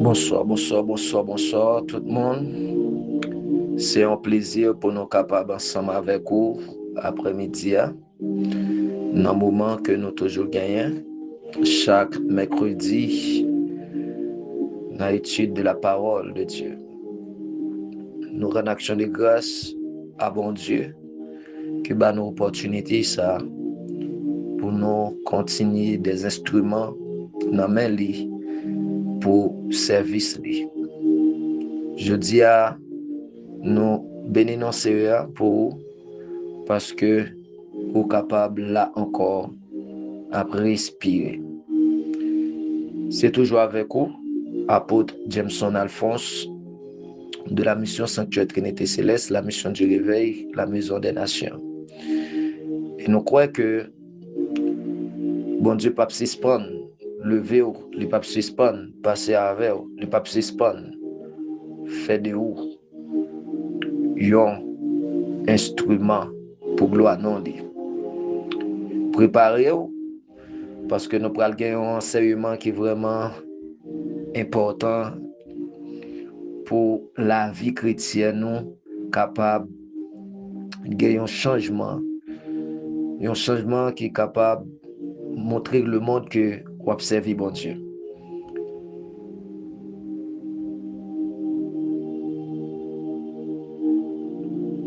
Bonsoir tout le monde. C'est un plaisir pour nous capables ensemble avec vous après-midi, dans le moment que nous toujours gagnons, chaque mercredi, dans l'étude de la parole de Dieu. Nous rendons action de grâce à bon Dieu qui bat nos opportunités ça pour nous continuer des instruments dans main li pour service li. Je dis à nous bénissons Seigneur pour vous parce que vous capable là encore à respirer. C'est toujours avec vous, apôtre Jameson Alphonse de la mission Sanctuaire Trinité Céleste, la mission du réveil, la maison des nations. Et nous croyons que bon Dieu pape suspend, lever ou, le pape suspend, passer avec ou, le pape suspend, fait de vous un instrument pour gloire non dit. Préparez-vous parce que nous prenons un enseignement qui est vraiment important pour la vie chrétienne, nous capable de gagner un changement qui est capable de montrer le monde que vous observez bon Dieu.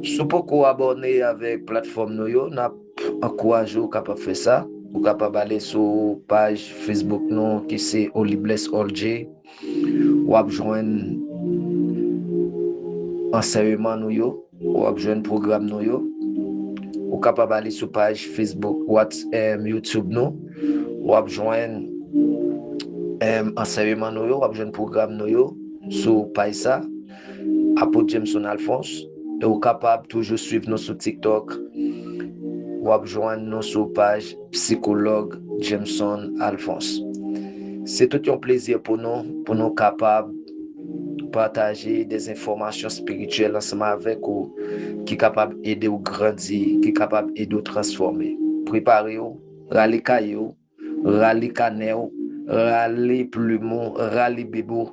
Si vous pouvez abonner avec la plateforme, nous encouragez capable faire ça. Vous capable aller sur la page Facebook nous, qui c'est Holy Bless All J. Ou joindre enseignement nous, ou joindre programme nous. Ou capable aller sur la page Facebook, WhatsApp, YouTube nous. Ou joindre enseignement nous, ou joindre programme nous sur page ça. Apôtre Jameson Alphonse. Et vous capable toujours suivre nous sur TikTok. Ou joindre nous sur page psychologue Jameson Alphonse. C'est tout un plaisir pour nous capables de partager des informations spirituelles ensemble avec vous, qui est capable d'aider vous grandir, qui est capable d'aider vous transformer. Préparez-vous, râlez caillou, râlez canel, râlez plumon, râlez bébou.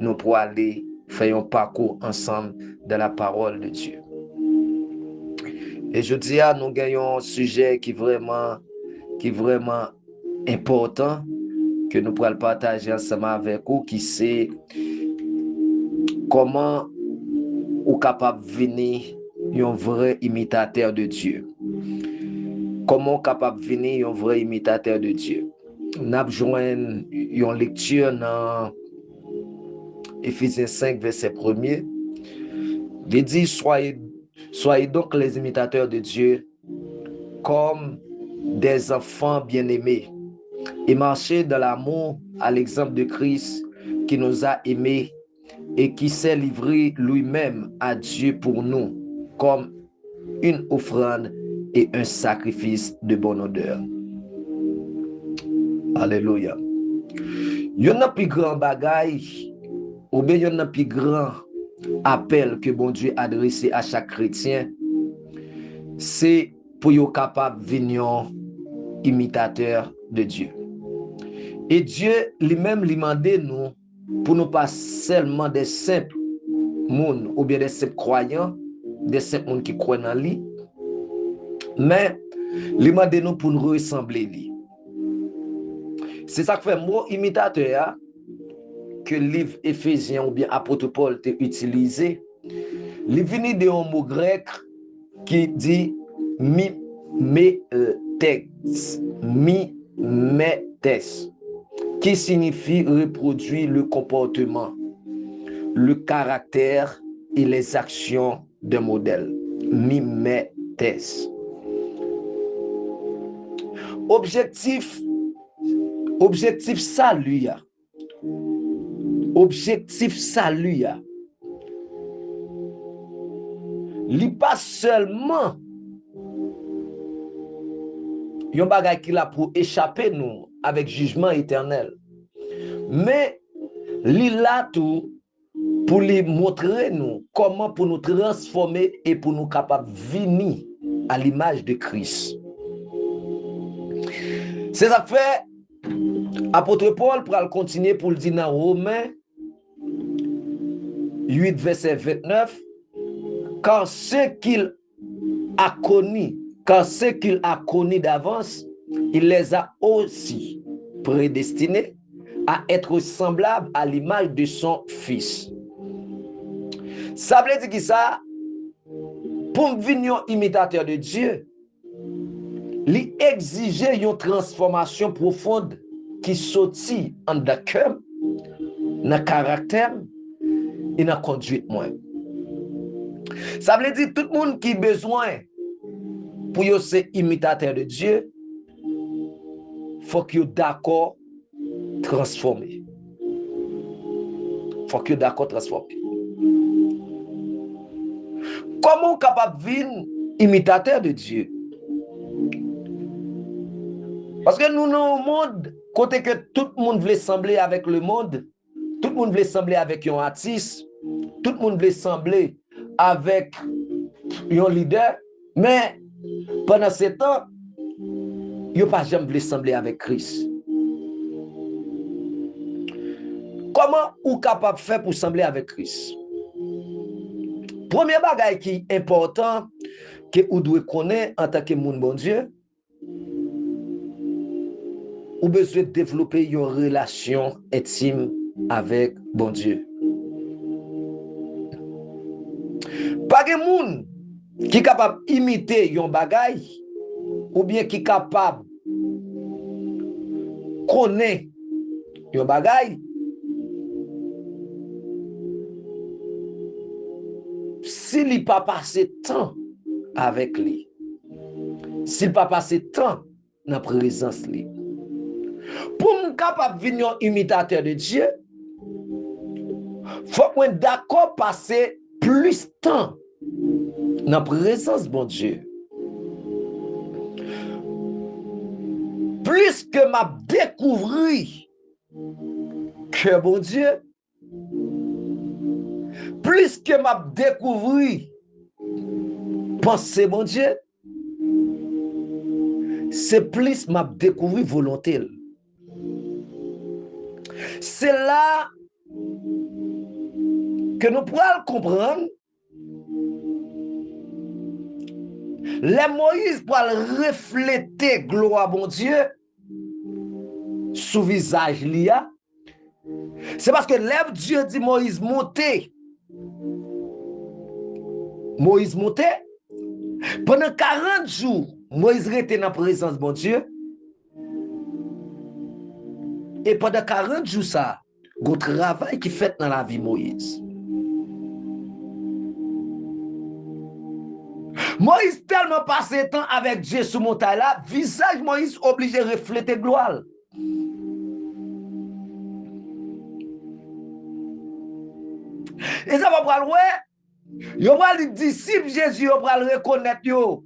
Nous pourrons aller faire un parcours ensemble dans la parole de Dieu. Et je dis à nous gagnons un sujet qui est vraiment important que nous pourrons partager ensemble avec vous, qui c'est comment vous capable de venir un vrai imitateur de Dieu. Comment capable de venir un vrai imitateur de Dieu. Nous avons joint une lecture dans Éphésiens 5, verset 1er. Il dit, soyez donc les imitateurs de Dieu comme des enfants bien-aimés et marchez dans l'amour à l'exemple de Christ qui nous a aimés et qui s'est livré lui-même à Dieu pour nous comme une offrande et un sacrifice de bonne odeur. Alléluia. Il y a un plus grand bagage ou bien il y a un plus grand appel que bon Dieu a adressé à chaque chrétien, c'est pour être capable de devenir imitateur de Dieu. Et Dieu lui-même lui demandait nous pour nous pas seulement des simples monde ou bien des simples croyants, des simples monde qui croient en lui, mais lui demandait nous pour nous ressembler lui. C'est ça que fait mot imitateur que le livre Éphésiens ou bien apôtre Paul t'a utilisé. Il vient d'un mot grec qui dit mimetes, qui signifie reproduire le comportement, le caractère et les actions d'un modèle. Mimetes. Objectif salut. Objectif salut. Li pas seulement yon bagay qui là pour échapper nous avec jugement éternel, mais li là tout pour lui montrer nous comment pour nous transformer et pour nous capables venir à l'image de Christ. C'est ça fait apôtre Paul pour continuer pour le dire dans Romains 8, verset 29, car ce qu'il a connu, d'avance, il les a aussi prédestinés à être semblables à l'image de son Fils. Ça veut dire que ça, pour devenir imitateur de Dieu, il exige une transformation profonde qui sortit en de cœur, dans le caractère et dans la conduite. Ça veut dire que tout le monde qui a besoin pour être imitateur de Dieu, il faut qu'il soit d'accord transformé. Faut que d'accord transformé. Comment capable de devenir imitateur de Dieu? Parce que nous, dans le monde, côté que tout le monde veut sembler avec le monde, tout le monde veut sembler avec un artiste, tout le monde veut sembler avec un leader, mais pendant ce temps, il n'y a pas jamais voulu sembler avec Christ. Comment vous capable de faire pour sembler avec Christ? Premier bagage qui est important que vous devez connaître en tant que monde bon Dieu, vous besoin de développer une relation intime avec bon Dieu. Pas de monde qui est capable d'imiter un bagage ou bien qui est capable de connaître un bagage s'il n'a pas passé temps avec lui, s'il n'a pas passé temps dans la présence de lui. Pour être capable de devenir un imitateur de Dieu, il faut qu'on soit d'accord passer plus de temps dans la présence de bon Dieu. Plus que m'a découvert que bon Dieu, plus que m'a découvert penser mon Dieu, c'est plus m'a découvert volonté. C'est là que nous pourrons comprendre les Moïse pour refléter gloire à bon Dieu sous visage lia. C'est parce que lève Dieu dit Moïse monter. Moïse montait. Pendant 40 jours, Moïse était dans la présence de bon Dieu. Et pendant 40 jours, ça, il y a un travail qui fait dans la vie de Moïse. Moïse tellement passé temps avec Dieu sur montagne là, visage Moïse obligé de refléter gloire. Et ça va prendre yo va les disciples Jésus yo va le reconnaître yo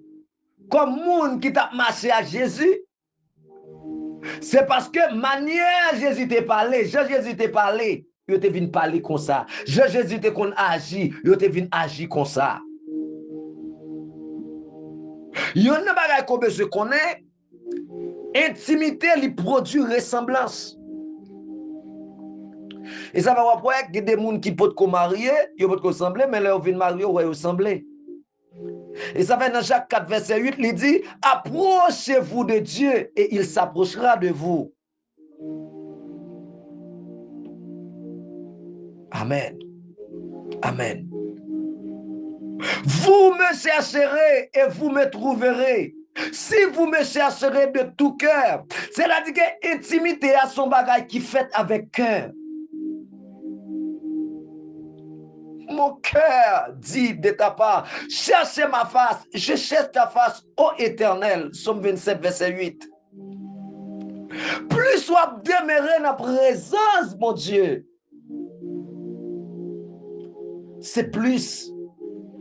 comme monde qui t'a marché à Jésus. C'est parce que manière Jésus te parlé, Jésus te parlé, yo te vinn parler comme ça. Jésus te kon agi, yo te vinn agir comme ça. Yon nan bagay qu'on besoin connaître, intimité li produit ressemblance. Et ça va voir qu'il y a des gens qui peuvent se marier, ils peuvent ressembler, mais là, ils viennent marier, ils vont ressembler. Et ça va dans Jacques 4, verset 8, il dit, approchez-vous de Dieu et il s'approchera de vous. Amen. Amen. Vous me chercherez et vous me trouverez. Si vous me chercherez de tout cœur, c'est-à-dire que intimité à son bagage qui fait avec cœur. Mon cœur dit de ta part, cherchez ma face, je cherche ta face, ô Éternel. Somme 27, verset 8. Plus soit demeuré dans la présence, mon Dieu, c'est plus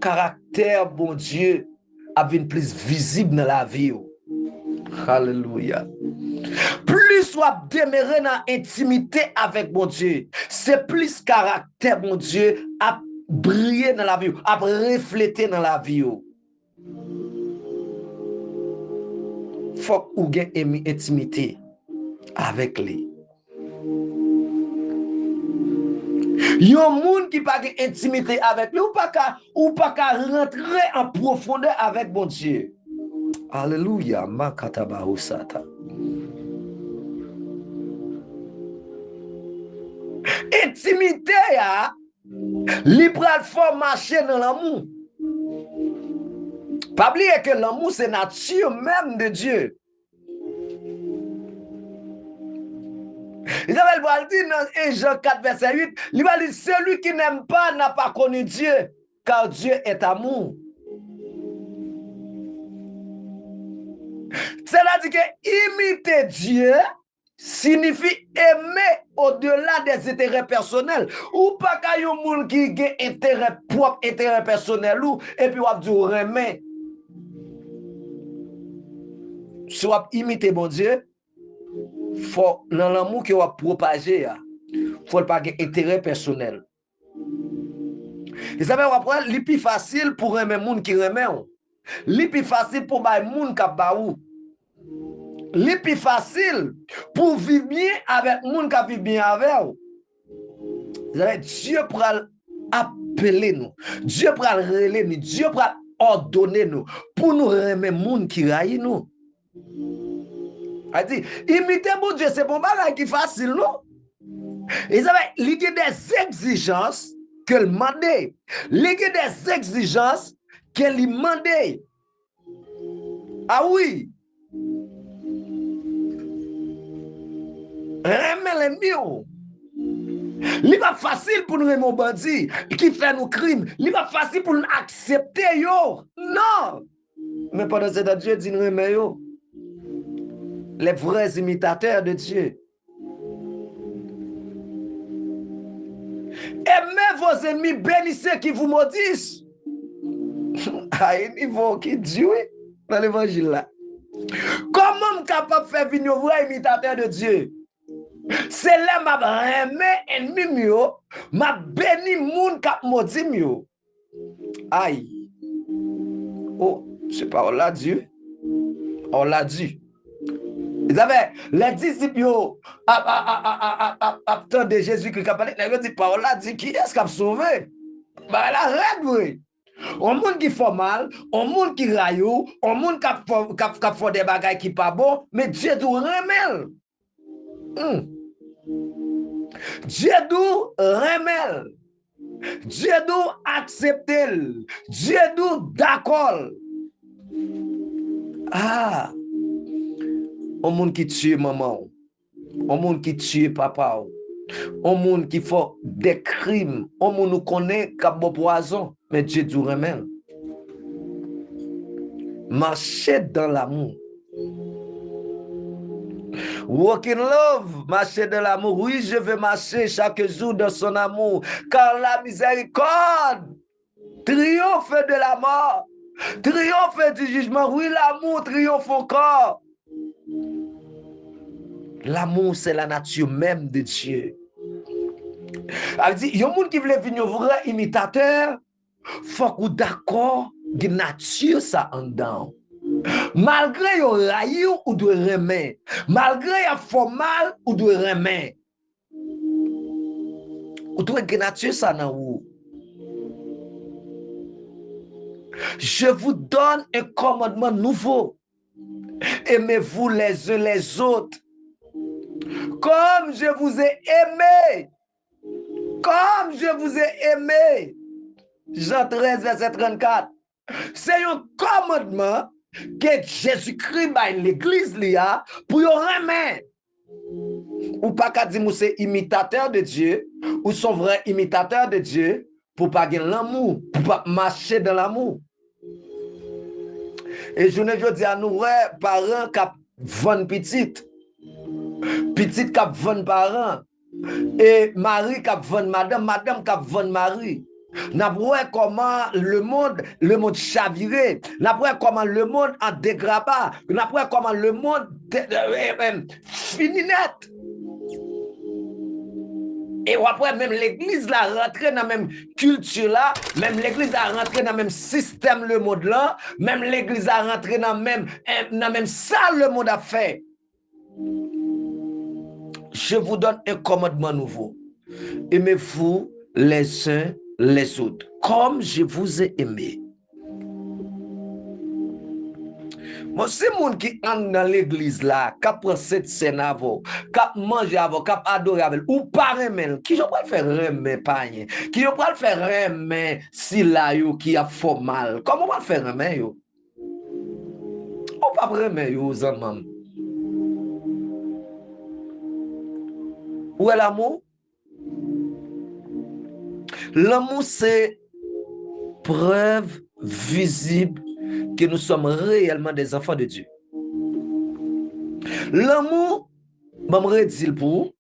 caractère, bon Dieu, avait une plus visible dans la vie. Alléluia. Plus soit demeuré dans l'intimité avec mon Dieu, c'est plus caractère, mon Dieu, à briller dans la vie, à refléter dans la vie. Faut que vous ayez une intimité avec lui. Yon moun qui pas intimité avec lui, ou pas rentrer en profondeur avec bon Dieu. Alléluia, makatabarusata. Intimité ya, li pral fort marcher dans l'amour. Pas oublier que l'amour c'est nature même de Dieu. Isabelle va le dire dans 1 Jean 4 verset 8, il va dire celui qui n'aime pas n'a pas connu Dieu, car Dieu est amour. Cela dit que imiter Dieu signifie aimer au-delà des intérêts personnels. Ou pas qu'il y ait un monde qui a intérêt propre, intérêt personnel, et puis on va dire aimer. Si on imiter bon Dieu, faut dans l'amour que on va propager, faut pas avoir intérêt personnel. Et ça veut dire que c'est plus facile pour aimer monde qui aime. C'est plus facile pour aimer monde qui baou. C'est plus facile pour vivre bien avec monde qui vit bien avec. Dieu pral appeler nous. Dieu pral relayer nous. Dieu pral ordonner nous pour nous aimer monde qui raille nous. A dit, imiter mon Dieu, c'est bon bagage qui facile, non? Et ça veut dire, il y a des exigences qu'elle demande. Il y a des exigences qu'elle demande. Ah oui. Remets les mieux. Il pas facile pour nous aimer un bandit qui fait nos crimes. Il pas facile pour nous accepter, yo. Non. Mais pendant ce temps, Dieu dit nous aimer, yo. Les vrais imitateurs de Dieu. Aimez vos ennemis, bénissez qui vous maudissent. À un niveau qui dit oui, dans l'évangile là. Comment je suis capable de faire venir un vrai imitateur de Dieu? C'est là que je aimé ennemi, je béni moun qui maudit mieux. Aïe. Oh, c'est pas on l'a dit. On l'a dit. Ils avaient les disciples de Jésus qui a parlé, ils dit parole là dit qui est-ce qui a sauvé? Bah elle arrête oui. Un monde qui fait mal, un monde qui raillou, un monde qui fait des bagages qui pas bon, mais Dieu doit remettre. Dieu doit remettre. Dieu doit accepter. Dieu doit d'accord. Ah. Un monde qui tue maman, un monde qui tue papa, un monde qui fait des crimes, un monde nous connaît comme bon poison, mais Dieu du remède. Marcher dans l'amour. Walk in love, marcher dans l'amour. Oui, je vais marcher chaque jour dans son amour, car la miséricorde triomphe de la mort, triomphe du jugement. Oui, l'amour triomphe encore. L'amour, c'est la nature même de Dieu. Elle dit, il y a des gens qui veulent venir vrai imitateur, faut qu'on d'accord de nature ça en dedans. Malgré yon raillou ou de remet, malgré yon fait mal ou de remet, ou doit que nature ça dans vous. Je vous donne un commandement nouveau. Aimez-vous les uns les autres. Comme je vous ai aimé. Comme je vous ai aimé. Jean 13, verset 34. C'est un commandement que Jésus-Christ a l'église pour y remettre. Ou pas qu'à dire que c'est imitateur de Dieu, ou son vrai imitateur de Dieu, pour pas gagner l'amour, pour pas marcher dans l'amour. Et je ne dis à nous, parents qui vendent petite, petite qui vendent parents, et mari qui vendent madame, madame qui vendent mari. N'a pas comment le monde chaviré, n'a pas comment le monde en dégrabat, n'a pas comment le monde fini net. Et après, même l'église là rentré dans la même culture là, même l'église a rentré dans le même système le monde là, même l'église a rentré dans même salle le monde a fait. Je vous donne un commandement nouveau. Aimez-vous les uns les autres, comme je vous ai aimé. Moi, c'est monde qui entre dans l'église là, qui prend cette scène avant, qui mange avant, qui adore avec, ou pas remen, qui je peux faire remen païen, qui je peux faire remen si là yo qui a fait mal. Comment on va faire remen yo? On pas remen yo aux amants. Où est l'amour? L'amour c'est preuve visible que nous sommes réellement des enfants de Dieu. L'amour, je me redis pour vous,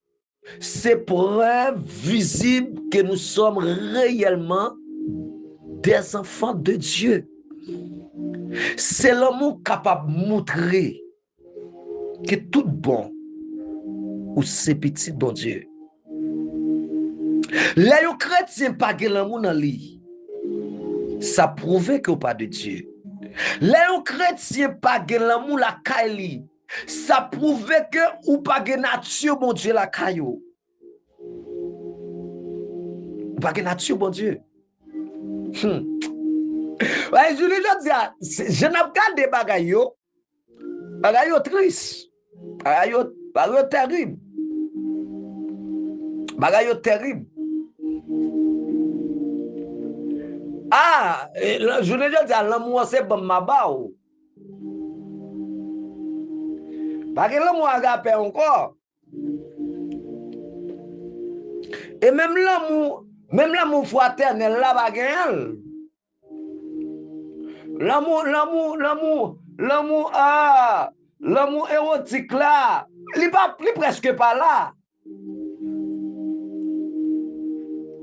c'est preuve visible que nous sommes réellement des enfants de Dieu. C'est l'amour capable de montrer que tout bon ou c'est petit bon Dieu. Les chrétiens pas de l'amour dans lui, ça prouve que pas de Dieu. Les chrétiens pas de l'amour la caille, ça prouve que ou pas de nature bon Dieu la caillou. Ou pas de nature bon Dieu. Ouais, je n'ai pas de bagaille triste, bagaille terrible. Bagaille terrible. Ah, je ne dis pas l'amour c'est bon ma bao. Parce que l'amour agape encore. Et même l'amour fraternel là bagaille. L'amour érotique là, il presque pas là.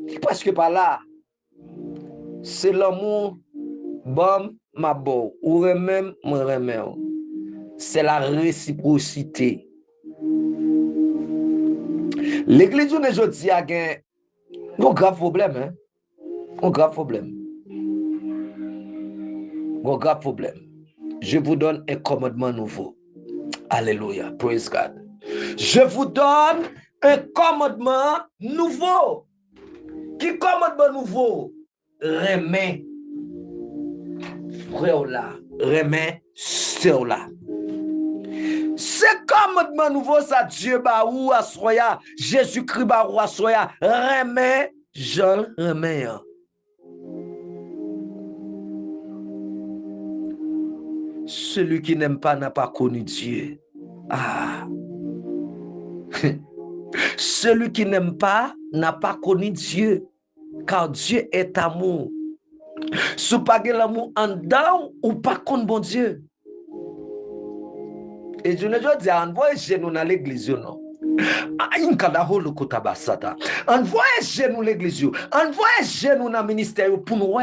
Il presque pas là. C'est l'amour bon ma beau ou même mon remède. C'est la réciprocité. L'église aujourd'hui a un grave problème, hein? Un grave problème. Un grave problème. Je vous donne un commandement nouveau. Alléluia. Praise God. Je vous donne un commandement nouveau. Qui commandement nouveau? Remets frère là. Remets sœur là. C'est commandement nouveau ça Dieu ba ou à soya. Jésus-Christ ba ou à soya. Remets Jean remets. Celui qui n'aime pas n'a pas connu Dieu. Ah. Celui qui n'aime pas n'a pas connu Dieu. Car Dieu est amour. Si pas l'amour en dedans ou pas contre bon Dieu. Et je ne veux dire, envoyez chez nous dans l'église, non. Envoyez chez nous l'église, envoyez chez nous dans le ministère pour nous.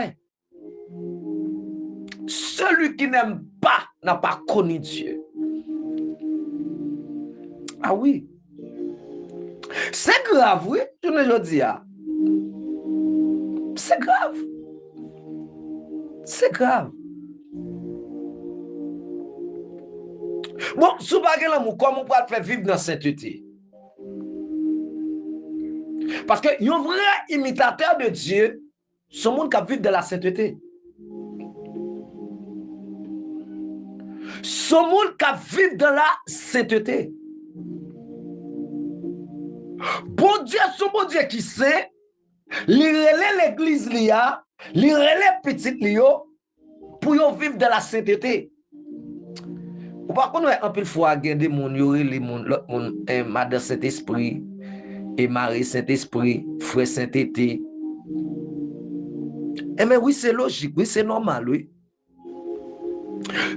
Celui qui n'aime pas n'a pas connu Dieu. Ah oui. C'est grave, oui, je ne veux dire. C'est grave. C'est grave. Bon, si vous avez l'amour, comment on peut faire vivre dans la sainteté? Parce que un vrai imitateur de Dieu, c'est le monde qui vit dans la sainteté. Ce monde qui vit dans la sainteté. Bon Dieu, ce bon Dieu qui sait, il relève l'église, il relève petite pour vivre dans la sainteté. Ou par contre, un peu de fois, il y a des gens qui Madame Saint-Esprit, et Marie Saint-Esprit, Frère Saint-Été. Eh bien oui, c'est logique, oui, c'est normal, oui.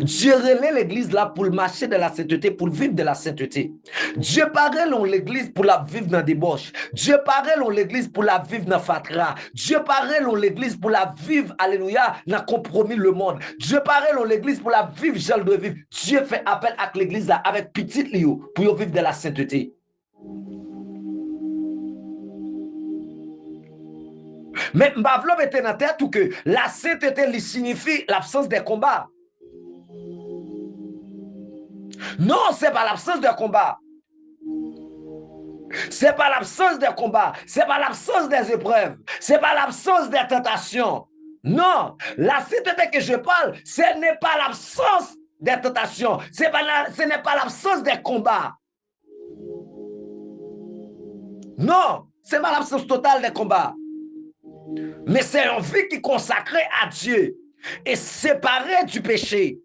Dieu relève l'église là pour marcher de la sainteté, pour vivre de la sainteté. Dieu parle en l'église pour la vivre dans des boches. Dieu parle en l'église pour la vivre dans fatra. Dieu parle en l'église pour la vivre, alléluia, dans compromis le monde. Dieu parle en l'église pour la vivre, j'en dois vivre. Dieu fait appel à l'église là avec petit lieu pour vivre de la sainteté. Mais Mbavlov était dans la tête tout que la sainteté signifie l'absence des combats. Non, c'est pas l'absence de combat. C'est pas l'absence des combats, c'est pas l'absence des épreuves, c'est pas l'absence des tentations. Non, la sainteté que je parle, ce n'est pas l'absence des tentations, ce n'est pas l'absence des combats. Non, ce n'est pas l'absence totale des combats. Mais c'est une vie qui est consacrée à Dieu et séparée du péché.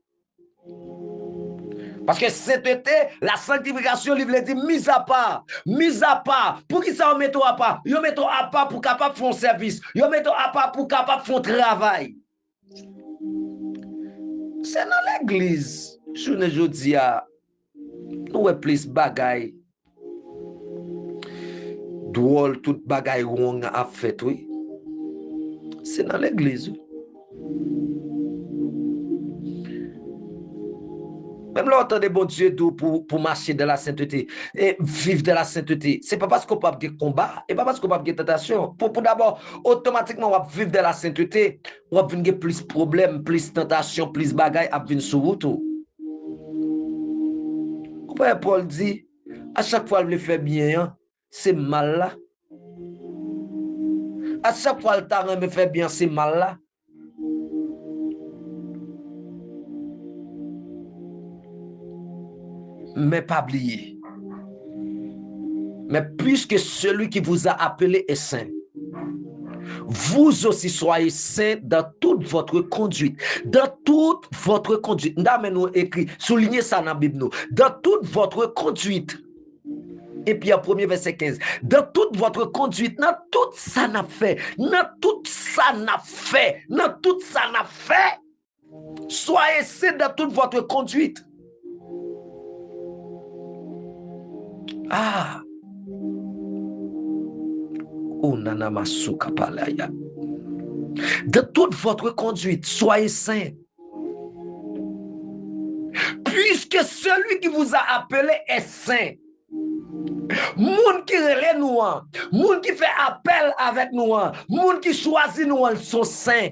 Parce que sainteté, la sanctification, il veut dire mise à part. Mise à part. Pour qui ça on met à part? Yo met à part pour capable faire un service. Yo met à part pour capable faire un travail. C'est dans l'église. Je ne dis à nous plus bagaille. Drôle, tout bagaille wrong a fait, oui. C'est dans l'église. Même là, on entend des bons Dieu pour marcher dans la sainteté et vivre de la sainteté. Ce n'est pas parce qu'on peut avoir des combats et pas parce qu'on peut avoir des tentations. Pour d'abord, automatiquement, on va vivre de la sainteté, on va venir plus de problèmes, plus de tentations, plus de bagailles à venir sur route. Paul dit, à chaque fois qu'il le fait bien, c'est mal là. À chaque fois qu'il me fait bien, c'est mal là. Mais pas oublier. Mais puisque celui qui vous a appelé est saint, vous aussi soyez saints dans toute votre conduite. Dans toute votre conduite. Nous écrit, soulignez ça dans la Bible. Dans toute votre conduite. Et puis, en premier verset 15. Dans toute votre conduite, dans tout ça n'a fait. Dans tout ça n'a fait. Dans tout ça n'a fait. Soyez saints dans toute votre conduite. Ah. Oh, nana masuka palaya. De toute votre conduite, soyez saints. Puisque celui qui vous a appelé est saint. Moun qui relève nous, moun qui fait appel avec nous, moun qui choisit nous, sont saints.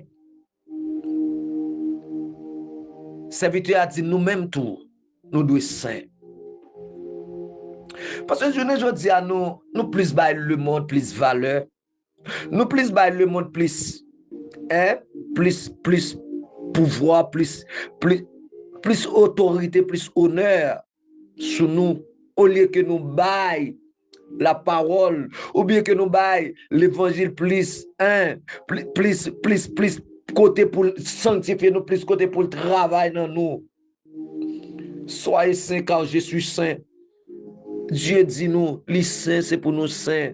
Serviteur a dit nous-mêmes tout, nous devons être saints. Parce que je dis à nous plus bail le monde, plus valeur. Nous plus bail le monde, plus pouvoir, plus autorité, plus honneur sur nous, au lieu que nous bail la parole, ou bien que nous bail l'évangile plus côté pour sanctifier nous, plus côté pour le travail dans nous. Soyez saints car je suis saint. Dieu dit nous, les saints c'est pour nous saints.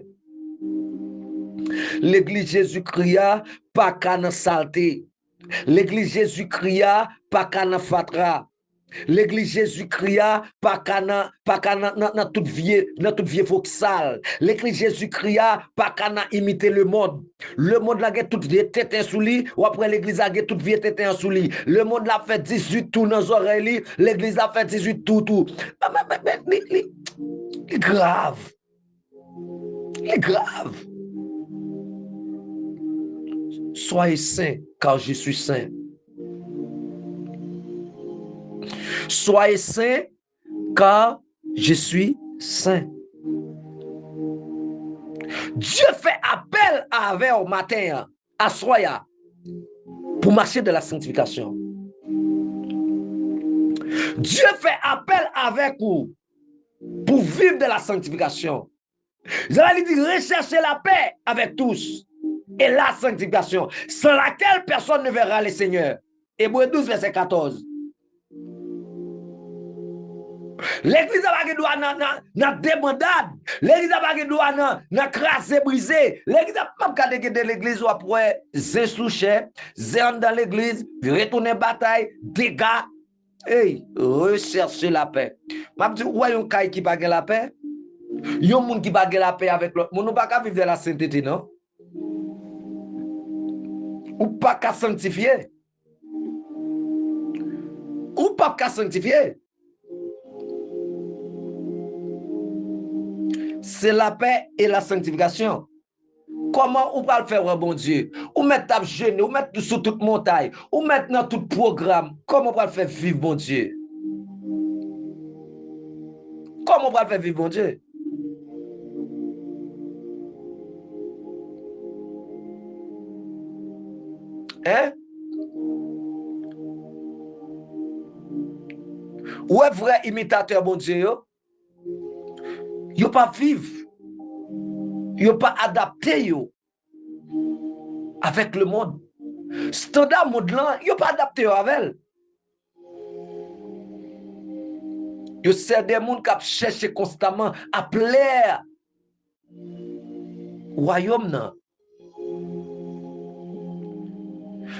L'église Jésus-Christ pas qu'à dans saleté. L'église Jésus-Christ pas qu'à dans fatra. L'église Jésus-Christ pas qu'à dans toute vie foxale. L'église Jésus-Christ pas qu'à imiter le monde. Le monde la get toute vie tête sous lui ou après l'église a get toute vie tête sous lui. Le monde l'a fait 18 tout dans oreilles, l'église a fait 18 tout. C'est grave. C'est grave. Soyez saints, car je suis saint. Soyez saints, car je suis saint. Dieu fait appel avec au matin, à soya, pour marcher de la sanctification. Dieu fait appel avec vous pour vivre de la sanctification. Je vais dire, recherchez la paix avec tous. Et la sanctification, sans laquelle personne ne verra le Seigneur. Hébreux 12, verset 14. L'église n'a pas droit dans débandade. L'église n'a pas droit dans crasé, brisé. L'église n'a pas de l'église ou après, zin souché, zin dans l'église, retourner bataille, dégâts. Hey, recherchez la paix. Je dis, où est-ce qu'il qui n'a pas la paix? Il y a un monde qui n'a pas la paix avec l'autre. On ne peut pas vivre de la sainteté, non? Ou pas qu'à sanctifier. Ou pas qu'à sanctifier. C'est la paix et la sanctification. Comment on va le faire, bon Dieu? Ou mettre ta jeune, ou mettre sur toute montagne, ou mettre dans tout programme. Comment on va le faire vivre, bon Dieu? Comment on va le faire vivre, bon Dieu? Hein? Ou est vrai imitateur, bon Dieu, yo pas vivre, yo pas adapté yo avec le monde. Standard monde là, yo pas adapté yo avec. Yo c'est des monde qui cherchent constamment à plaire royaume nan.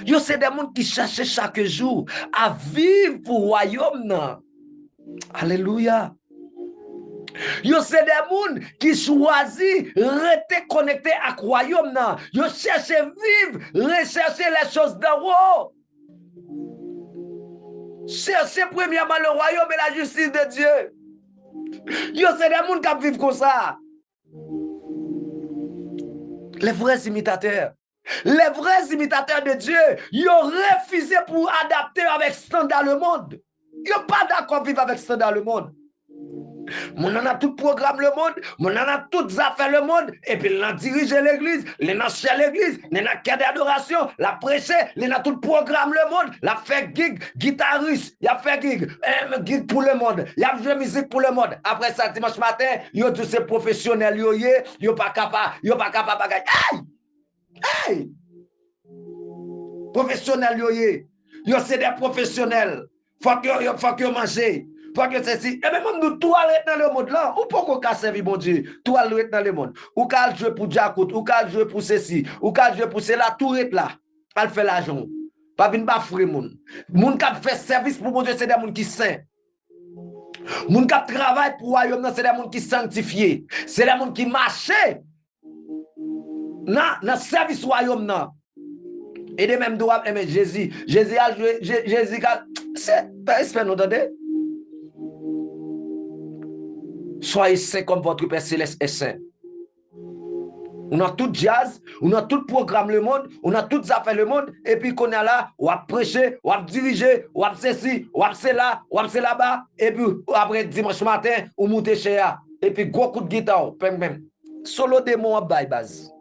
Yo c'est des monde qui cherchent chaque jour à vivre pour royaume nan. Alléluia. Yo c'est des monde qui choisit rester connecté à royaume nan. Yo cherche vivre, rechercher les choses d'en haut. Chercher premièrement le royaume et la justice de Dieu. Yo c'est des monde qui vivent comme ça. Les vrais imitateurs. Les vrais imitateurs de Dieu, ils ont refusé pour adapter avec standard le monde. Ils n'ont pas d'accord vivre avec standard le monde. Mon en a tout programme le monde, mon en a toutes affaires le monde, et puis l'on dirige l'église, l'on a chez l'église, l'on a cadre d'adoration, la prêcher, l'on a tout programme le monde, la fait gig, guitariste, il a fait gig pour le monde, il a joué musique pour le monde. Après ça, dimanche matin, yo tous ces professionnels, yo pas capable, Aïe! Hey! Professionnels, yo c'est des professionnels. Faut que manger. Faut que c'est si. Et même nous, tout aller dans le monde là. Ou pourquoi qu'on servi bon Dieu? Tout aller dans le monde. Ou qu'à jouer pour Jacob, ou qu'à jouer pour ceci, ou qu'à jouer pour cela, tout est là. Elle fait l'argent. Pas venir bafouer moun. Moun qui fait service pour bon Dieu, c'est des moun qui saint. Moun qui travaille pour royaume, c'est des moun qui sanctifié. C'est des moun qui marche. Dans service royaume nan. Et de même doit aimer Jésus. Jésus a joué, Jésus a c'est pas espère nous entendez. Soyez saints comme votre Père céleste est saint. On a tout jazz, on a tout programme le monde, on a toutes affaires le monde, et puis qu'on est là, on va prêcher, on va diriger, on va ceci, on va là, on va là-bas, et puis après dimanche matin, on monte chez eux, et puis gros coup de guitare, même. Solo démon à bail base.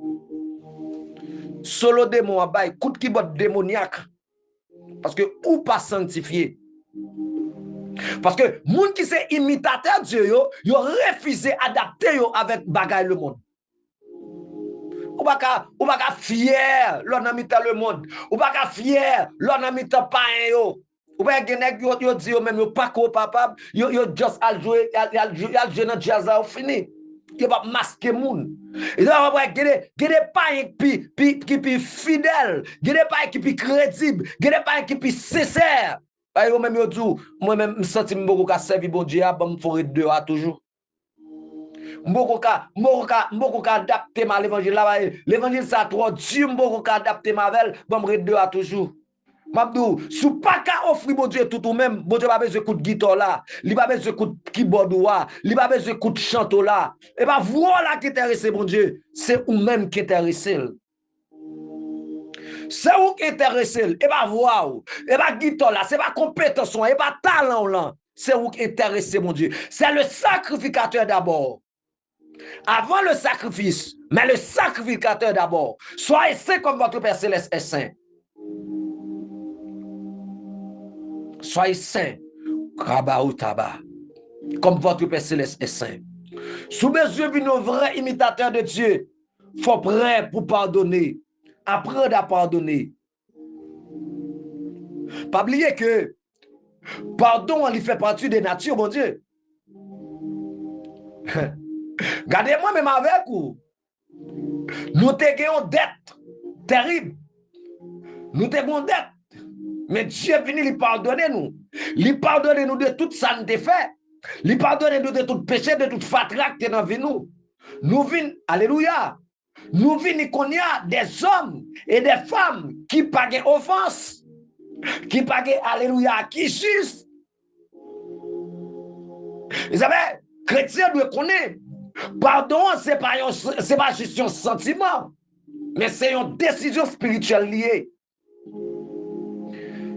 Solo démon à bail, coup de keyboard démoniaque. Parce que ou pas sanctifié. Parce que moun qui c'est imitateur de Dieu, yo refusé adapter yo avec bagay le monde. Ou pas fier l'on a mis le monde. Ou pas fier l'on a mis pas yo. Ou pas genek yo dit yo même yo pas capable, yo just al jouer dans jazz au fini. Yo pas masquer moun. Et là on va gade pas qui pi fidèle, gade pas qui pi crédible, gade pas qui pi sincère. Yo même yo dit moi même me senti m'boko ka servi bon Dieu ba me foré deux à toujours. M'boko ka adapter ma l'évangile là, l'évangile ça trop dur m'boko ka adapter ma vel ba me deux à toujours. Mabdou, sou pas ka offrir bon Dieu tout ou même, bon Dieu pas besoin de coup de guitare là, il pas besoin de coup de keyboard là, il pas besoin de coup de chanteau là. Et pas voilà qui intéresse bon Dieu, c'est ou même qui intéresse. C'est ou qui intéresse, et pas voir, et pas guitare là, c'est pas compétence, et pas talent là, c'est ou qui intéresse mon Dieu. C'est le sacrificateur d'abord. Avant le sacrifice, mais le sacrificateur d'abord. Soyez saint comme votre Père céleste est saint. Soyez saints, comme votre Père céleste est saint. Sous mes yeux, un vrai imitateur de Dieu, faut prêt pour pardonner, apprendre à pardonner. Pas oublier que pardon, il fait partie de nature, mon Dieu. Gardez-moi même avec vous. Nous avons une dette terrible. Nous avons une dette. Mais Dieu est venu lui pardonner nous. Lui pardonner nous de tout ça nous fait. Lui pardonner nous de tout péché, de toute fatra qui est dans nous. Nous venons, alléluia. Nous venons qu'on y a des hommes et des femmes qui pagent offense, qui pagent, alléluia, qui juste. Vous savez, chrétien doit connaître. Pardon, ce n'est pas juste un sentiment, mais c'est une décision spirituelle liée.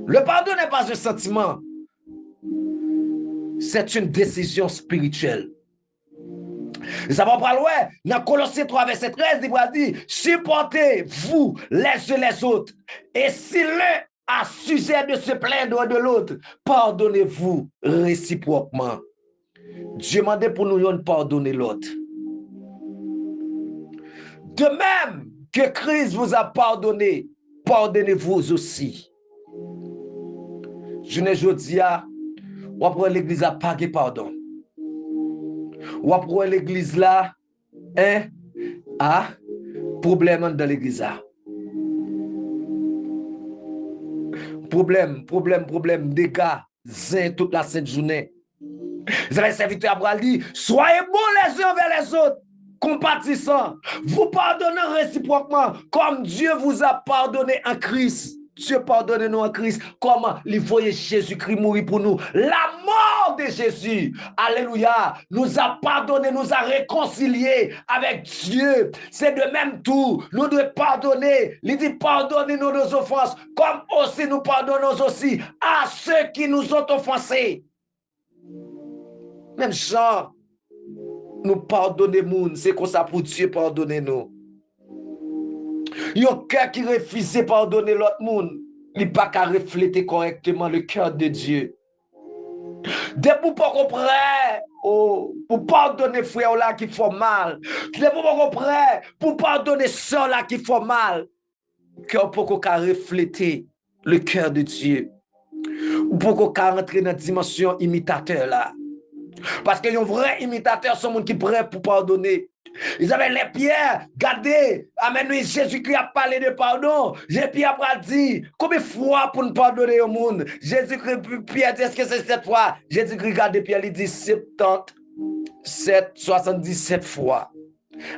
Le pardon n'est pas un sentiment, c'est une décision spirituelle. Ça va pas loin. Dans Colossiens 3, verset 13, il va dire, supportez-vous les uns les autres. Et si l'un a sujet de se plaindre de l'autre, pardonnez-vous réciproquement. Dieu m'a demandé pour nous de pardonner l'autre. De même que Christ vous a pardonné, pardonnez-vous aussi. Je ne dis pas, on prend l'église à pas de pardon. On prend l'église là, problème dans l'église là. Problème, dégâts, zin toute la sainte journée. Les serviteurs Abraham dit, soyez bons les uns envers les autres, compatissants, vous pardonnez réciproquement, comme Dieu vous a pardonné en Christ. Dieu pardonne-nous en Christ. Comment il voyait Jésus-Christ mourir pour nous. La mort de Jésus, alléluia, nous a pardonné, nous a réconciliés avec Dieu. C'est de même tout. Nous devons pardonner. Il dit pardonnez-nous nos offenses, comme aussi nous pardonnons aussi à ceux qui nous ont offensés. Même Jean, nous pardonnons, c'est comme ça pour Dieu pardonner nous. Il y a un cœur qui refuse de pardonner l'autre monde. Il n'est pas qu'à refléter correctement le cœur de Dieu. Dès pour pas comprendre, pour pardonner frère là qui font mal. Dès pour pas comprendre, pour pardonner soeur là qui font mal. Cœur pour qu'à refléter le cœur de Dieu. Ou pour qu'à rentrer dans la dimension imitateur là. Parce que les vrais imitateurs sont les gens qui sont prêts pour pardonner. Ils avaient les pierres, regardez, amen, oui, Jésus-Christ a parlé de pardon. Pierre a dit, combien de fois pour nous pardonner au monde? Jésus-Christ, Pierre dit, est-ce que c'est cette fois? Jésus-Christ, regardez, Pierre, il dit 77 fois.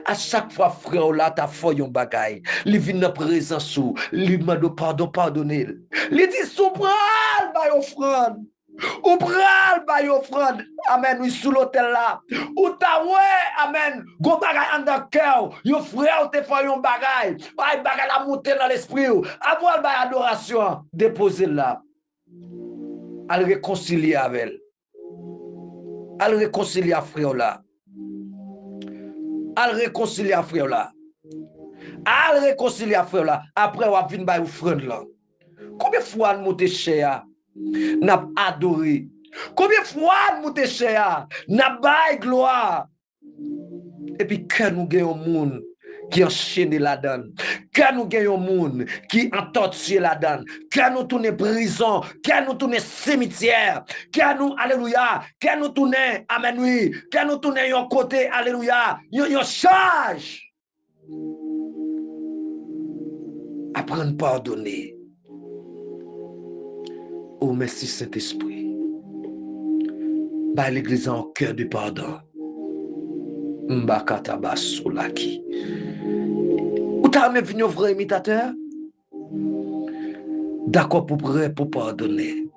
À chaque fois, frère, là, t'as fait un bagaille. Il vient dans présence sous, il demande pardon, pardonnez. Il dit, soupral, bah, offrande. Ou pral bay offrande, amen, oui, sous l'hôtel là. Ou ta ouais, amen, go bagay en dans cœur, yo frère te fait un bagay, bay bagay la monter dans l'esprit, avoir bay adoration, déposer là. Al réconcilier avec elle. Al réconcilier frère là. Al réconcilier frère là. Al réconcilier frère là. Après, on vient bay offrande là. Combien de fois nous monter cher? N'a adoré. Combien de fois nous te cher, n'a bail gloire. Et puis quand nous gagnons un monde qui enchaîné la donne, quand nous gagnons un monde qui entortillé la donne, quand nous tournons prison, quand nous tournons cimetière, quand nous, alléluia, quand nous tournons, amen oui, quand nous tournons un côté, alléluia, yon charge. Apprendre à pardonner. Oh, merci Saint-Esprit. Bah, l'église en cœur de pardon. Mbakataba soulaki. Ou t'as même venu vrai imitateur? D'accord pour prêt pour pardonner.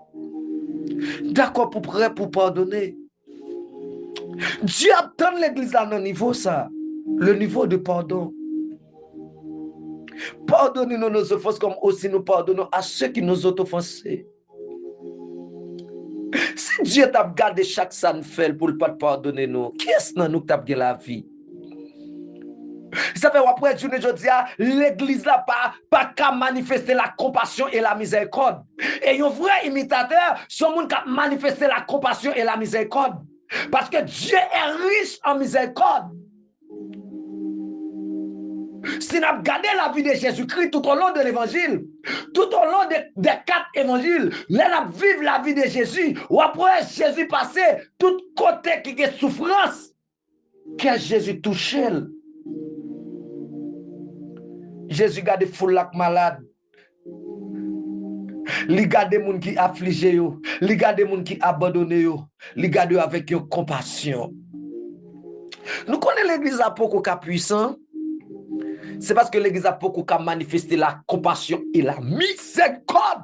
D'accord pour prêt pour pardonner. Dieu attend l'église à un niveau ça. Le niveau de pardon. Pardonnez-nous nos offenses comme aussi nous pardonnons à ceux qui nous ont offensés. Si Dieu t'a gardé chaque san fait pour ne pas pardonner nous, qui est-ce que nous t'a gardé la vie? Ça fait après Dieu ne dis l'église là pas qu'à manifester la compassion et la miséricorde. Et un vrai imitateur, c'est monde qui a manifesté la compassion et la miséricorde. Parce que Dieu est riche en miséricorde. Si nous avons gardé la vie de Jésus-Christ tout au long de l'évangile, tout au long des 4 évangiles, là nous vivons la vie de Jésus, ou après Jésus passé, tout côté qui est souffrance, que Jésus touché. Jésus garde foule malade. Il garde les gens qui affligé, il garde les gens qui abandonné, il garde avec une compassion. Nous connaissons l'église à beaucoup puissant. C'est parce que l'église a beaucoup manifesté la compassion et la miséricorde.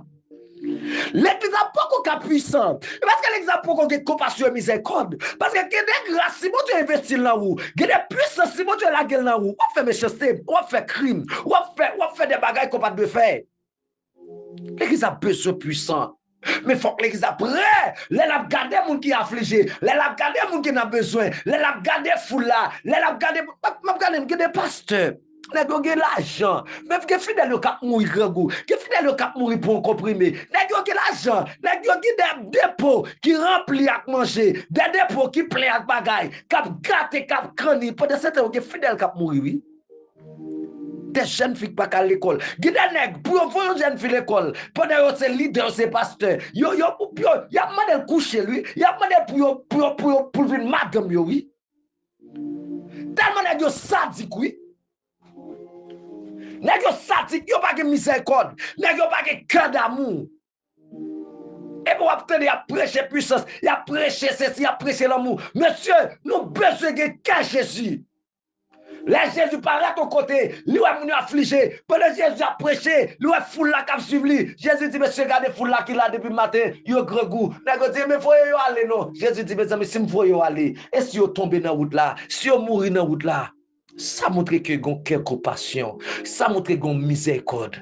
L'église a beaucoup puissant. Parce que l'église a beaucoup de compassion et miséricorde. Parce que il y a des grâces, si tu investis là où, il y a des puissances, si tu la gueule là où, on fait méchanceté, on fait crime, on fait des bagailles qu'on pas de faire. L'église a besoin puissant. Mais il faut que l'église après, les a gardé les gens qui sont affligés, les a gardé les gens qui ont besoin, les a gardé foule là, les a gardé des pasteurs. Les gens qui ont l'argent, même qui fidèles au cap mourir grand qui fidèles au cap mourir pour un comprimé. Les gens qui ont l'argent, les gens qui ont des dépôts qui remplissent à manger, des dépôts qui plein à bagaille, qui gâté, qui crani, pendant ce temps qui fidèles cap mourir oui. Des jeunes filles pas à l'école. Des nègres pour envoyer une jeune fille à l'école. Pendant que c'est leader, c'est pasteur. Y a demandé coucher lui. Y a demandé pour venir madame oui. Tellement nèg yo sadique oui. Nèg yo sadique, yo pas de miséricorde. Nèg yo pas de cœur d'amour. Et pour obtenir, il a prêché puissance, il a prêché ceci, il a prêché l'amour. Monsieur, nous besoin de qu'un Jésus. Là, Jésus paraît à ton côté, lui a venu affligé. Pendant Jésus a prêché, lui a foule là qui a suivi. Jésus dit, monsieur, regardez foule là qui là depuis le matin, il a grand goût. Nèg dit, mais faut y aller non. Jésus dit, mais si me faut y aller, et si vous tombez dans la route là, si vous mourrez dans la route là, ça montre que vous avez quelque compassion, ça montre que vous avez miséricorde.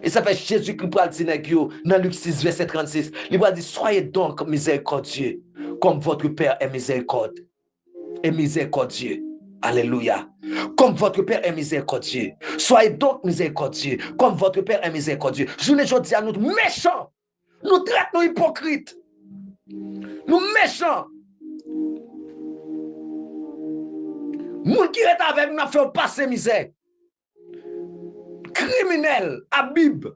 Et ça fait Jésus qui parle dans Luc 6, verset 36. Il va dire, soyez donc miséricordieux, comme votre Père est miséricordieux. Et miséricordieux. Alléluia. Comme votre Père est miséricordieux. Soyez donc miséricordieux, comme votre Père est miséricordieux. Je ne dis à nous méchants. Nous traitons hypocrites. Nous méchants. Nous qui est avec nous fait passer misère. Criminels, Habib.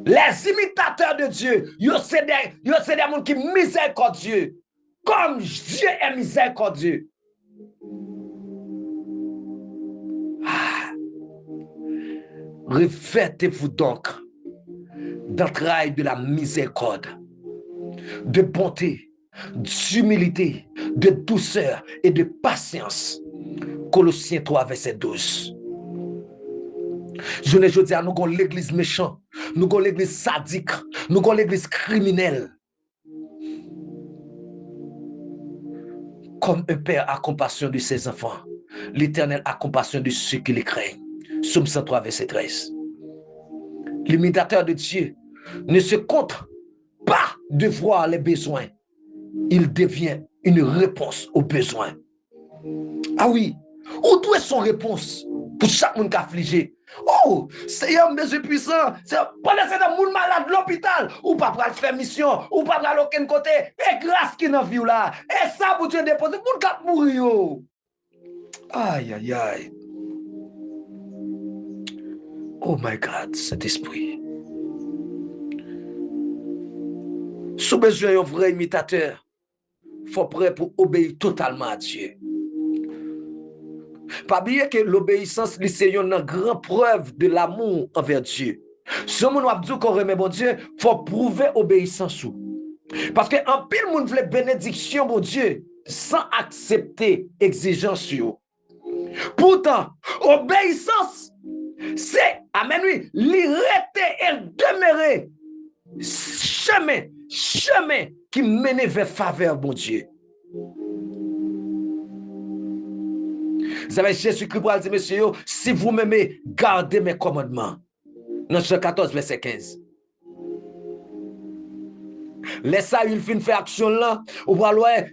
Les imitateurs de Dieu, c'est des gens qui sont miséricordieux. Comme Dieu est miséricordieux. Revêtez-vous donc d'entrailles de la miséricorde, de bonté, d'humilité, de douceur et de patience. Colossiens 3, verset 12. Je ne dis à nous avons l'église méchante, nous avons l'église sadique, nous avons l'église criminelle. Comme un père a compassion de ses enfants, l'Éternel a compassion de ceux qui les craignent. Psaume 103, verset 13. L'imitateur de Dieu ne se contente pas de voir les besoins. Il devient une réponse aux besoins. Ah oui, où doit son réponse pour chaque monde qui est affligé? Oh, Seigneur, Dieu puissant, pendant que c'est monde malade de l'hôpital, ou pas pour faire mission, ou pas pour aller aucun côté, et grâce qui n'a vu là, et ça pour Dieu déposer, pour ne mourir. Aïe, aïe, aïe. Oh my God, cet esprit. Sous besoin d'un vrai imitateur, il faut prêt pour obéir totalement à Dieu. Pas oublier que l'obéissance, c'est une grande preuve de l'amour envers Dieu. Si on a dit qu'on remet bon Dieu, il faut prouver obéissance. Parce que en pile, monde veut bénédiction bon Dieu sans accepter exigence. Pourtant, obéissance, c'est, amen, oui, l'irrêter et demeurer chemin qui mène vers faveur, bon Dieu. Vous savez, Jésus-Christ pour dire, monsieur, si vous m'aimez, gardez mes commandements. Dans Jean 14, verset 15. Laissez il fin faire action là. Ou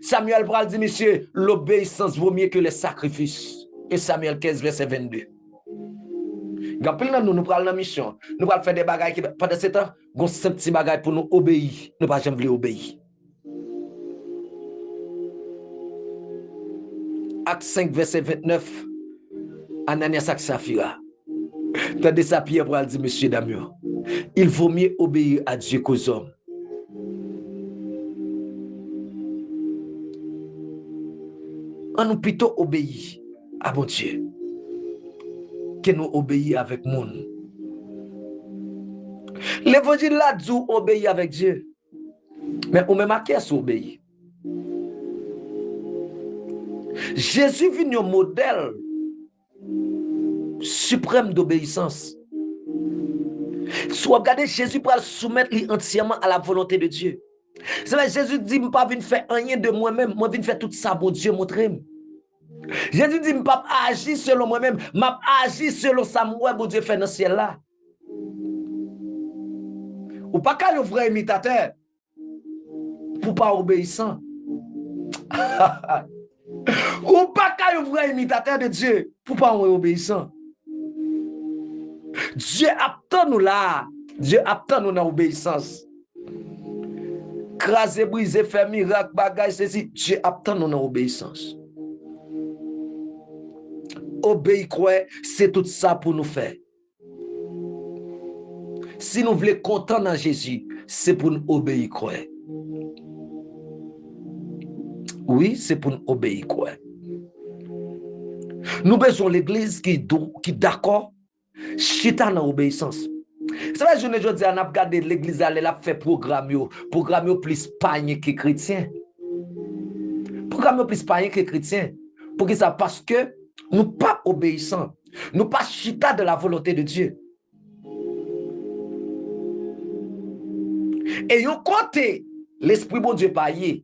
Samuel pour dire, monsieur, l'obéissance vaut mieux que les sacrifices. Et Samuel 15, verset 22. Nous prenons la mission. Nous allons faire des bagages qui, pendant ce temps, nous avons un petit bagage pour nous obéir. Nous ne pas jamais obéir. Acte 5, verset 29. Ananias et Saphira. Tandis sa Pierre pour dire, monsieur Damien, il vaut mieux obéir à Dieu qu'aux hommes. On nous plutôt obéir à bon Dieu que nous obéir avec monde. L'évangile là dit obéir avec Dieu. Mais on même à qui est obéir? Jésus vit un modèle suprême d'obéissance. Si vous regardez Jésus pour soumettre entièrement à la volonté de Dieu. C'est vrai, Jésus dit, je ne pas venir faire rien de moi-même, moi venir faire tout ça, bon Dieu, montrez-moi. Jésus dit, je ne pas agir selon moi-même, je agir selon ça, moi, bon Dieu, fait dans le ciel là. Ou pas qu'un vrai imitateur pour pas obéissant. Ou pas qu'un vrai imitateur de Dieu pour pas obéissant. Dieu attend nous là. Dieu attend nous dans l'obéissance. Craser, briser, faire miracle, bagage, ceci. Dieu attend nous dans l'obéissance. Obéir, quoi, c'est tout ça pour nous faire. Si nous voulons content dans Jésus, c'est pour nous obéir, quoi. Oui, c'est pour nous obéir, quoi. Nous besoin l'église qui d'accord, chita dans l'obéissance. C'est vrai, je ne dis, on a regardé l'église, elle a fait programme plus païen que chrétien. Programme plus païen que chrétien. Pour que ça, parce que nous pas obéissants. Nous pas chita de la volonté de Dieu. Et yon côté, l'esprit bon Dieu païen,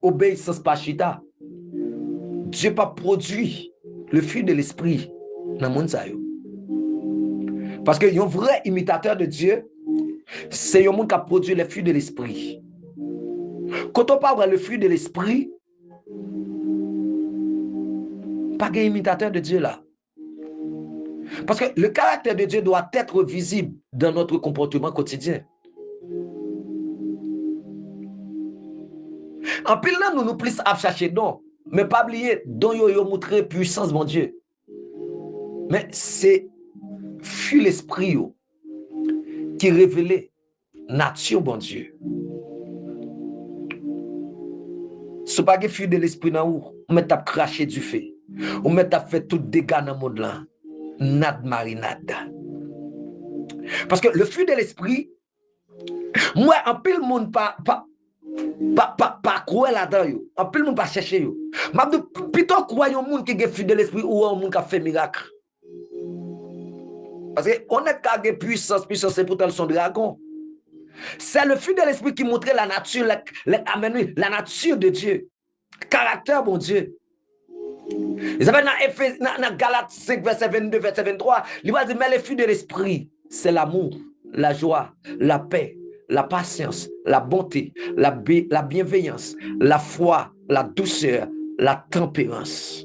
obéissance pas chita. Dieu pas produit le fruit de l'esprit dans le monde. Parce que un vrai imitateur de Dieu, c'est un monde qui a produit le fruit de l'esprit. Quand on parle le fruit de l'esprit, pas un imitateur de Dieu là. Parce que le caractère de Dieu doit être visible dans notre comportement quotidien. En pile là, nous plus à chercher non, mais pas oublier dont yo montrer puissance mon Dieu. Mais c'est fuir l'esprit qui révèle nature bon Dieu. Ce pas que fuir de l'esprit dans où on met à cracher du feu. On met à faire tout dégâts dans le monde là. Nad marinade. Parce que le fuir de l'esprit, moi en pile monde pas croire là-dedans. En pile monde pas chercher yo. M'a plutôt croire un monde qui a fuir de l'esprit ou un monde qui a fait miracle. Parce qu'on est qu'à puissance c'est pourtant son dragon. C'est le fruit de l'esprit qui montrait la nature, la nature de Dieu. Caractère, bon Dieu. Ils avaient dans Galates 5, verset 22, verset 23, il va dire, mais le fruit de l'esprit, c'est l'amour, la joie, la paix, la patience, la bonté, la bienveillance, la foi, la douceur, la tempérance.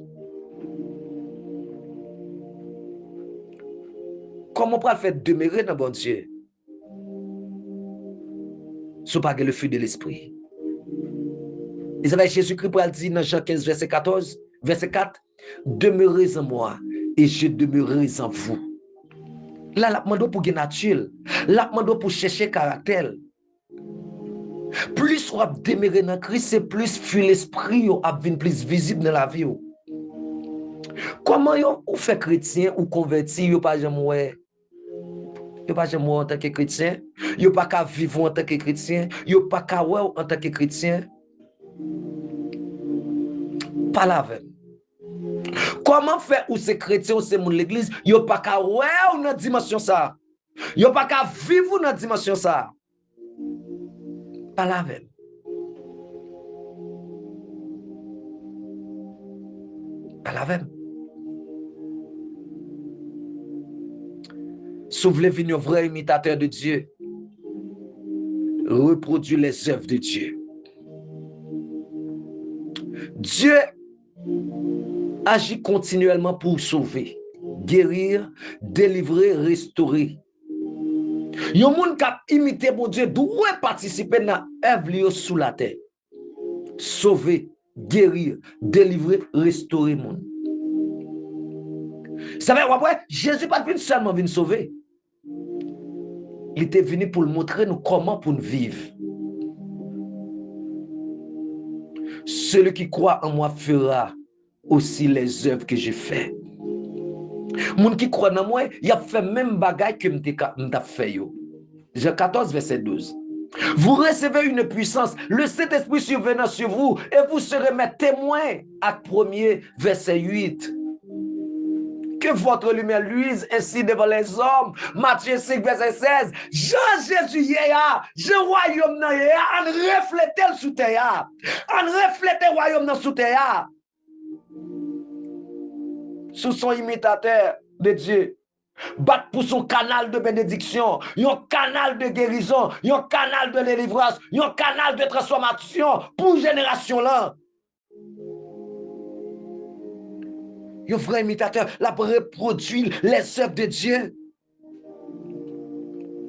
Comment on peut faire demeurer dans bon Dieu? Ce n'est pas le fruit de l'esprit. Ils avaient Jésus-Christ pour dire dans Jean 15, verset 14, verset 4, demeurez en moi et je demeurerai en vous. Là, la demande pour gagner nature, la demande pour chercher caractère. Plus on a demeuré dans Christ, c'est plus fuir l'esprit a venir plus visible dans la vie. Comment on fait chrétien ou converti, yo pas jamais yo pas jamais en tant que chrétien, yo pas qu'à vivre en tant que chrétien, yo pas qu'à ouais en tant que chrétien. Pas la même. Comment faire ou ces chrétiens ou ces monde l'église, yo pas qu'à ouais dans dimension ça. Yo pas qu'à vivre dans dimension ça. Pas la même. Pas la même. Si vous voulez venir un vrai imitateur de Dieu, reproduire les œuvres de Dieu. Dieu agit continuellement pour sauver, guérir, délivrer, restaurer. Yon moun qui imite mon Dieu doit participer dans l'œuvre sous la terre. Sauver, guérir, délivrer, restaurer mon. Ça veut dire Jésus pas venu seulement venir sauver. Il était venu pour montrer nous comment pour nous vivre. Celui qui croit en moi fera aussi les œuvres que j'ai fait. Moun qui croit en moi, il a fait même bagaille que m'ta fait yo. Jean 14 verset 12. Vous recevez une puissance, le Saint-Esprit survenant sur vous et vous serez mes témoins. Acte 1er verset 8. Que votre lumière luise ainsi devant les hommes. Matthieu 5, verset 16. Jean-Jésus yéa, Jean royaume nan yéa, on reflète sous terre. On reflète royaume nan sous terre. Sous son imitateur de Dieu. Battre pour son canal de bénédiction, un canal de guérison, un canal de délivrance, un canal de transformation pour génération là. Un vrai imitateur, la reproduit les œuvres de Dieu.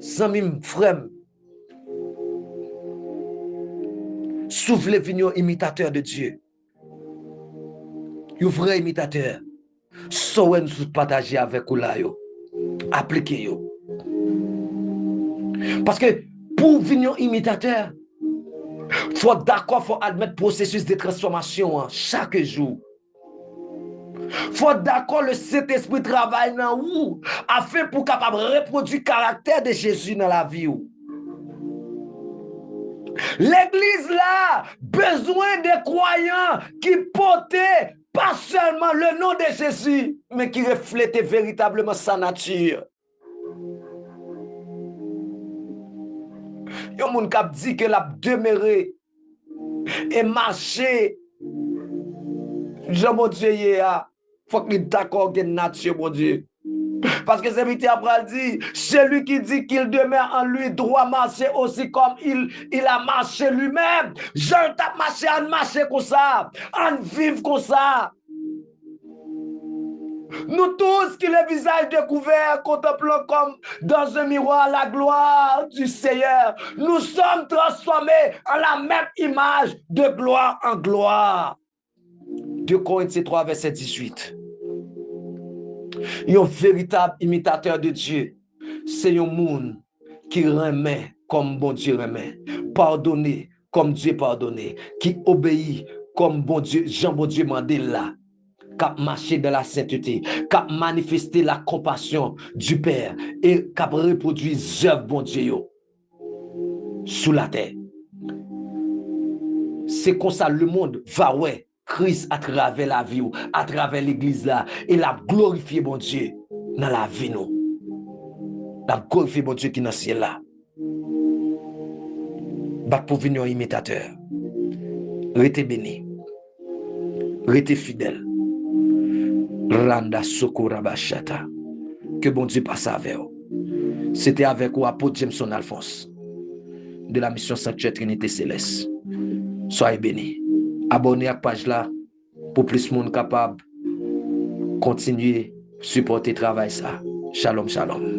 Samim frère, soufflez vignon imitateur de Dieu. Un vrai imitateur. Soyez nous partager avec vous là, appliquez yo. Parce que pour venir imitateur, faut d'accord, faut admettre processus de transformation hein, chaque jour. Faut d'accord le Saint-Esprit travaille dans vous afin pour capable reproduire le caractère de Jésus dans la vie. L'église là, besoin de croyants qui portaient pas seulement le nom de Jésus, mais qui reflètent véritablement sa nature. Il y a des gens qui disent que la demeurer et marcher, Jean mon Dieu, il faut qu'il soit d'accord avec la nature, mon Dieu. Parce que c'est vite après dit, celui qui dit qu'il demeure en lui doit marcher aussi comme il a marché lui-même. Je t'ai marché, on marche comme ça, on vit comme ça. Nous tous qui le visage découvert contemplant comme dans un miroir la gloire du Seigneur, nous sommes transformés en la même image de gloire en gloire. 2 Corinthiens 3, verset 18. Un véritable imitateur de Dieu, c'est un monde qui remet comme bon Dieu remet, pardonner comme Dieu pardonné, qui obéit comme bon Dieu, Jean bon Dieu mandé là, qui marché dans la sainteté, qui manifesté la compassion du Père et qui reproduit l'œuvre bon Dieu sous la terre. C'est comme ça le monde va ouais. Christ à travers la vie, à travers l'église là, et la glorifier bon Dieu dans la vie nous. La glorifier bon Dieu qui est dans le ciel là. Bat pour venir un imitateur. Restez béni. Restez fidèle. Randa Sokorabashata. Que bon Dieu passe avec vous. C'était avec vous, apôtre Jameson Alphonse, de la mission Sanctuaire Trinité Céleste. Soyez bénis. Abonnez à la page là pour plus de monde capable continuer supporter travail ça. Shalom, shalom.